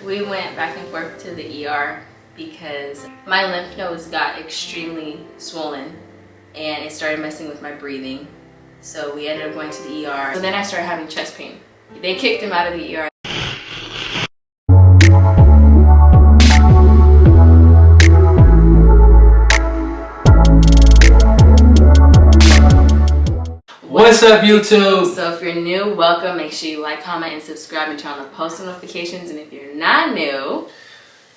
We went back and forth to the ER because my lymph nodes got extremely swollen and it started messing with my breathing. So we ended up going to the ER. So then I started having chest pain. They kicked him out of the ER. What's up, YouTube? So if you're new, welcome. Make sure you like, comment, and subscribe and turn on the post notifications. And if you're not new,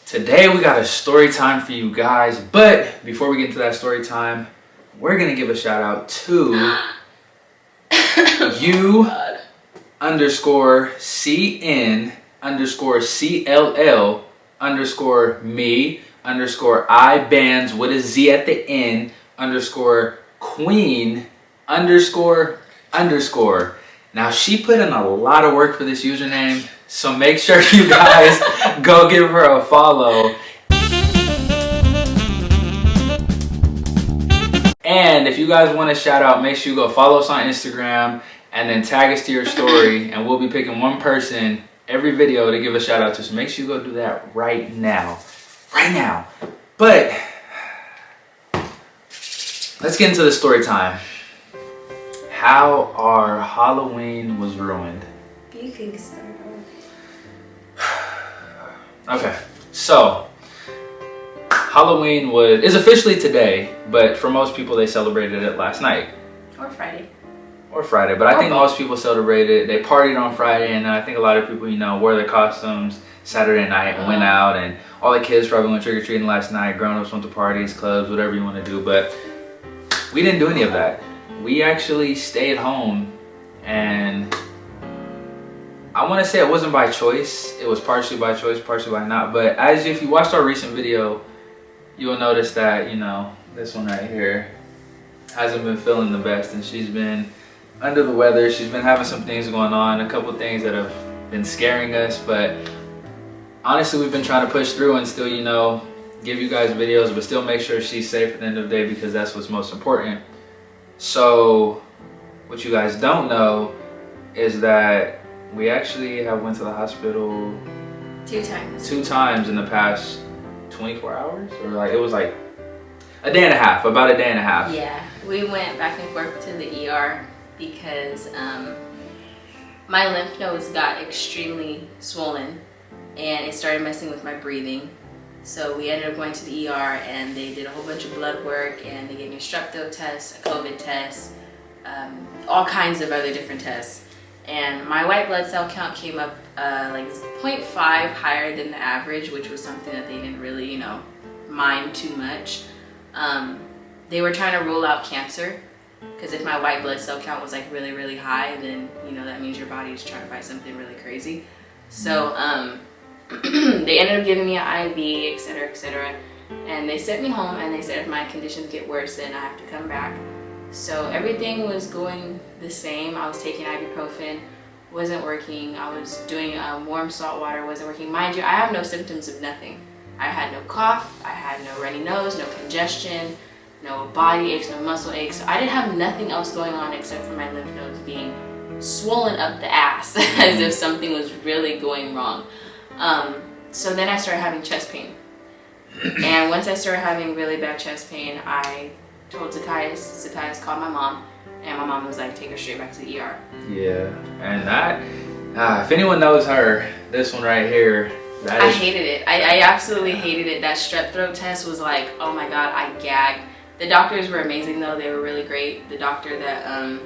today we got a story time for you guys. But before we get into that story time, we're gonna give a shout out to U_CN_CLL_me_I_bands with a Z at the end _Queen___. Now she put in a lot of work for this username, so make sure you guys go give her a follow. And if you guys want a shout out, make sure you go follow us on Instagram and then tag us to your story, and we'll be picking one person every video to give a shout out to. So make sure you go do that right now. But let's get into the story time. How our Halloween was ruined. you can start off. Okay, so Halloween is officially today, but for most people they celebrated it last night. Or Friday. But I think most people celebrated, they partied on Friday, and I think a lot of people, wore their costumes Saturday night and went out, and all the kids probably went trick-or-treating last night, grown-ups went to parties, clubs, whatever you want to do, but we didn't do any of that. We actually stayed home, and I want to say it wasn't by choice. It was partially by choice, partially by not. But if you watched our recent video, you'll notice that, this one right here hasn't been feeling the best, and she's been under the weather. She's been having some things going on, a couple things that have been scaring us, but honestly, we've been trying to push through and still, give you guys videos, but still make sure she's safe at the end of the day, because that's what's most important. So what you guys don't know is that we actually have went to the hospital Two times in the past 24 hours, or it was like a day and a half, about a day and a half. Yeah, we went back and forth to the ER because my lymph nodes got extremely swollen and it started messing with my breathing. So we ended up going to the ER, and they did a whole bunch of blood work, and they gave me a strep throat test, a COVID test, all kinds of other different tests. And my white blood cell count came up like 0.5 higher than the average, which was something that they didn't really, mind too much. They were trying to rule out cancer, because if my white blood cell count was like really, really high, then, that means your body is trying to fight something really crazy. So, they ended up giving me an IV, etc., and they sent me home, and they said if my conditions get worse, then I have to come back. So everything was going the same. I was taking ibuprofen, wasn't working. I was doing warm salt water, wasn't working. Mind you, I have no symptoms of nothing. I had no cough, I had no runny nose, no congestion, no body aches, no muscle aches. So I didn't have nothing else going on except for my lymph nodes being swollen up the ass as if something was really going wrong. So then I started having chest pain. And once I started having really bad chest pain, I told Zakius. Zakius called my mom, and my mom was like, take her straight back to the ER. Yeah, and that, if anyone knows her, this one right here, I hated it. I absolutely hated it. That strep throat test was like, oh my God, I gagged. The doctors were amazing though. They were really great. The doctor that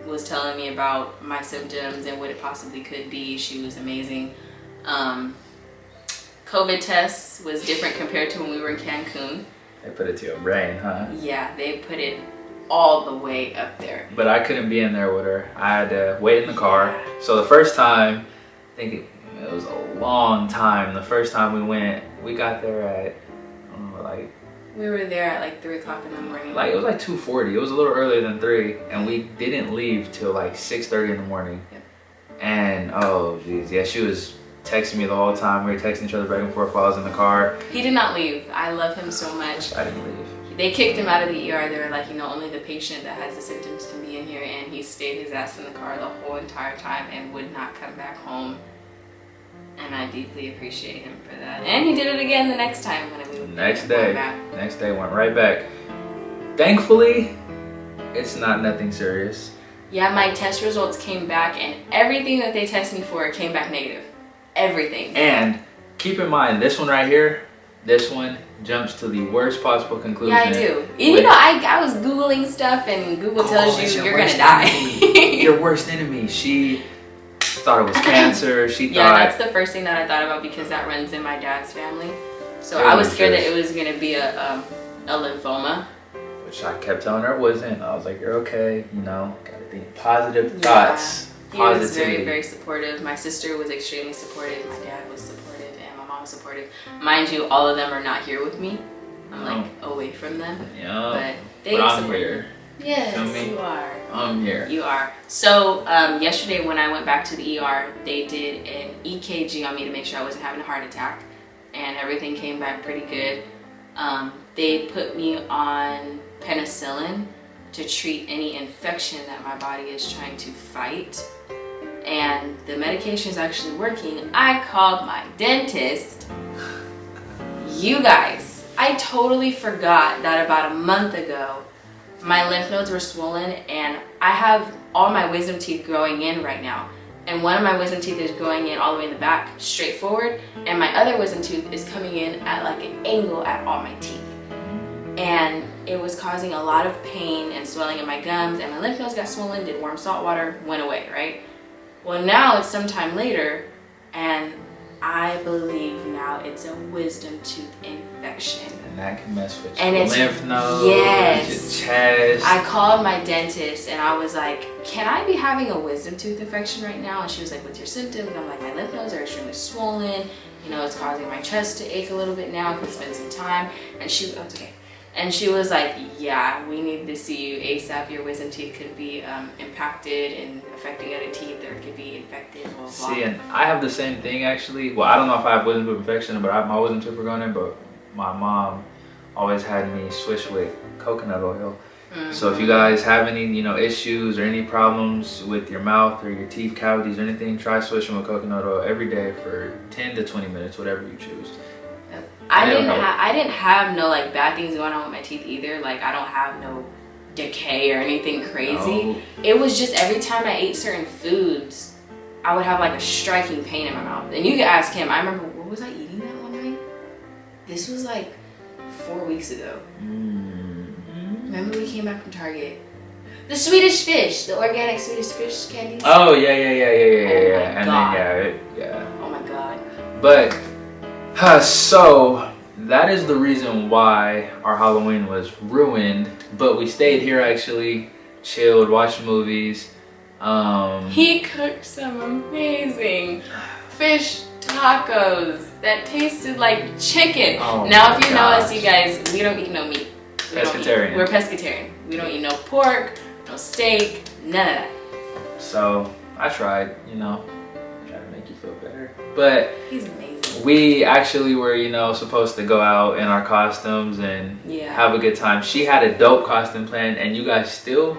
was telling me about my symptoms and what it possibly could be, she was amazing. COVID tests was different compared to when we were in Cancun. They put it to your brain, huh? Yeah, they put it all the way up there. But I couldn't be in there with her. I had to wait in the car. So the first time, I think it was a long time. The first time we went, we got there at, I don't know, we were there at like 3 o'clock in the morning. It was like 2:40. It was a little earlier than 3, and we didn't leave till like 6:30 in the morning. Yep. And oh geez, yeah, she was texting me the whole time. We were texting each other back and forth while I was in the car. He did not leave. I love him so much. I didn't leave. They kicked him out of the ER. They were like, only the patient that has the symptoms can be in here, and he stayed his ass in the car the whole entire time and would not come back home. And I deeply appreciate him for that. And he did it again the next time when we Next day went right back. Thankfully, it's not nothing serious. Yeah, my test results came back, and everything that they tested me for came back negative. Everything. And keep in mind, this one right here, this one jumps to the worst possible conclusion. Yeah, I do. You know, I was Googling stuff, and Google tells you you're gonna die. Your worst enemy. She thought it was cancer. She thought. Yeah, that's the first thing that I thought about because that runs in my dad's family. So I was scared that it was gonna be a lymphoma. Which I kept telling her it wasn't. I was like, you're okay. You know, gotta think positive thoughts. He was very, very supportive. My sister was extremely supportive. My dad was supportive, and my mom was supportive. Mind you, all of them are not here with me. I'm like away from them. Yeah. But I'm here. Yes, you are. I'm here. You are. So yesterday when I went back to the ER, they did an EKG on me to make sure I wasn't having a heart attack, and everything came back pretty good. They put me on penicillin to treat any infection that my body is trying to fight, and the medication is actually working. I called my dentist. You guys, I totally forgot that about a month ago my lymph nodes were swollen, and I have all my wisdom teeth growing in right now, and one of my wisdom teeth is growing in all the way in the back straight forward, and my other wisdom tooth is coming in at like an angle at all my teeth, and it was causing a lot of pain and swelling in my gums, and my lymph nodes got swollen, did warm salt water, went away, right? Well, now it's sometime later, and I believe now it's a wisdom tooth infection. And that can mess with your lymph nodes, yes, your chest. I called my dentist and I was like, can I be having a wisdom tooth infection right now? And she was like, what's your symptoms? And I'm like, my lymph nodes are extremely swollen. You know, it's causing my chest to ache a little bit now because it's been some time. And she, oh, it's okay. And she was like, yeah, we need to see you ASAP. Your wisdom teeth could be impacted and affecting other teeth, or it could be infected, blah, blah, blah. See, and I have the same thing actually. Well, I don't know if I have wisdom tooth infection, but my wisdom tooth were going in, but my mom always had me swish with coconut oil. Mm-hmm. So if you guys have any, you know, issues or any problems with your mouth or your teeth cavities or anything, try swishing with coconut oil every day for 10 to 20 minutes, whatever you choose. I didn't have no like bad things going on with my teeth either. Like I don't have no decay or anything crazy. No. It was just every time I ate certain foods, I would have like a striking pain in my mouth. And you could ask him. I remember, what was I eating that one night? This was like 4 weeks ago. Mm-hmm. Remember we came back from Target? The Swedish fish, the organic Swedish fish candies. Oh yeah. And God. Then yeah. Oh my God. But so that is the reason why our Halloween was ruined. But we stayed here actually, chilled, watched movies. He cooked some amazing fish tacos that tasted like chicken. Oh now, if you know us, you guys, we don't eat no meat. Pescatarian. We're pescatarian. We don't eat no pork, no steak, none of that. So I tried, you know, try to make you feel better. But he's amazing. We actually were, you know, supposed to go out in our costumes and have a good time. She had a dope costume plan, and you guys still.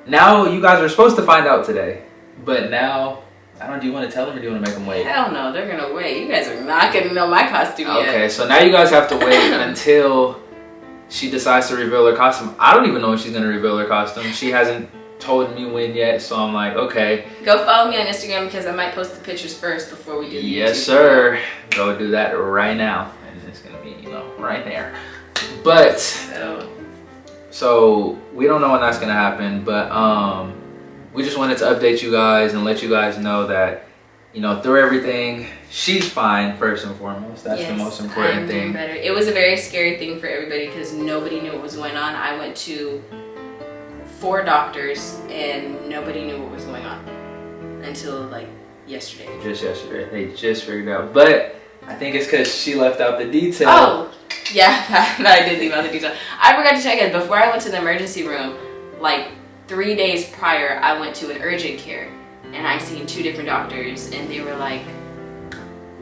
Now you guys are supposed to find out today, but now. I don't know, do you want to tell them or do you want to make them wait? Hell no, they're going to wait. You guys are not going to know my costume yet. Okay, so now you guys have to wait until she decides to reveal her costume. I don't even know when she's going to reveal her costume. She hasn't told me when yet, so I'm like, okay. Go follow me on Instagram because I might post the pictures first before we do the Yes, sir. Go do that right now. And it's going to be, you know, right there. But, so we don't know when that's going to happen, but, we just wanted to update you guys and let you guys know that, you know, through everything, she's fine first and foremost. That's the most important thing. Better. It was a very scary thing for everybody because nobody knew what was going on. I went to 4 doctors and nobody knew what was going on until like yesterday. Just yesterday. They just figured it out. But I think it's because she left out the detail. Oh, yeah, I did leave out the detail. I forgot to check it. Before I went to the emergency room, like 3 days prior, I went to an urgent care and I seen 2 different doctors and they were like,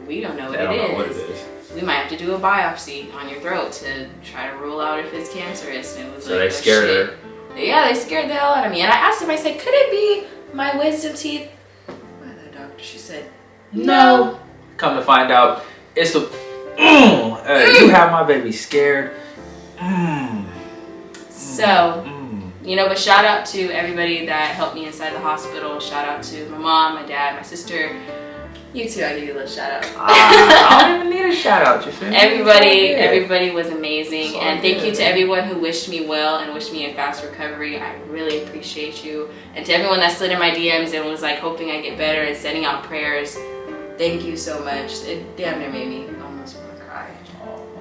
we don't know what it is. We might have to do a biopsy on your throat to try to rule out if it's cancerous. And it was so they scared her. Yeah, they scared the hell out of me. And I asked them, I said, could it be my wisdom teeth? By the doctor, she said, no. Come to find out, it's the you have my baby scared. So, but shout out to everybody that helped me inside the hospital. Shout out to my mom, my dad, my sister. You too, I'll give you a little shout out. I don't even need a shout out, you feel me? Everybody was amazing. And thank you to everyone who wished me well and wished me a fast recovery. I really appreciate you. And to everyone that slid in my DMs and was like hoping I get better and sending out prayers, thank you so much. It damn near made me almost want to cry.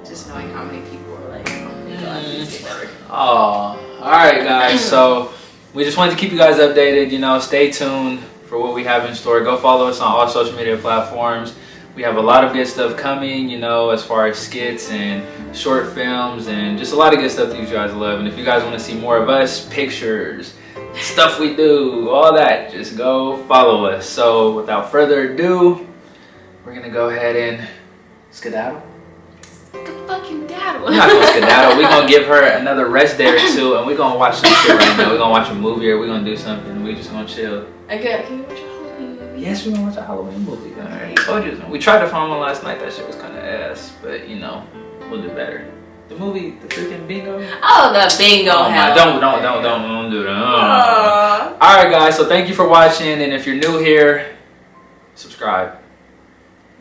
Just knowing how many people were like, oh my God, please get better. Oh, all right, guys. So we just wanted to keep you guys updated. Stay tuned for what we have in store. Go follow us on all social media platforms. We have a lot of good stuff coming, as far as skits and short films and just a lot of good stuff that you guys love. And if you guys want to see more of us, pictures, stuff we do, all that, just go follow us. So without further ado, we're going to go ahead and skedaddle. Fucking daddle. We're not gonna skedaddle. We're gonna give her another rest day or two, and we're gonna watch some shit right now. We're gonna watch a movie, or we're gonna do something. We're just gonna chill. Okay, can we watch a Halloween movie? Yes, we're gonna watch a Halloween movie. I already told you. We tried to find one last night. That shit was kind of ass, but we'll do better. The movie, the freaking bingo. Oh, the bingo! Oh my! Don't do that. All right, guys. So thank you for watching, and if you're new here, subscribe.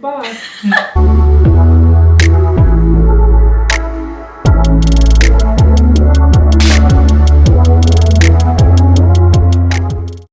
Bye.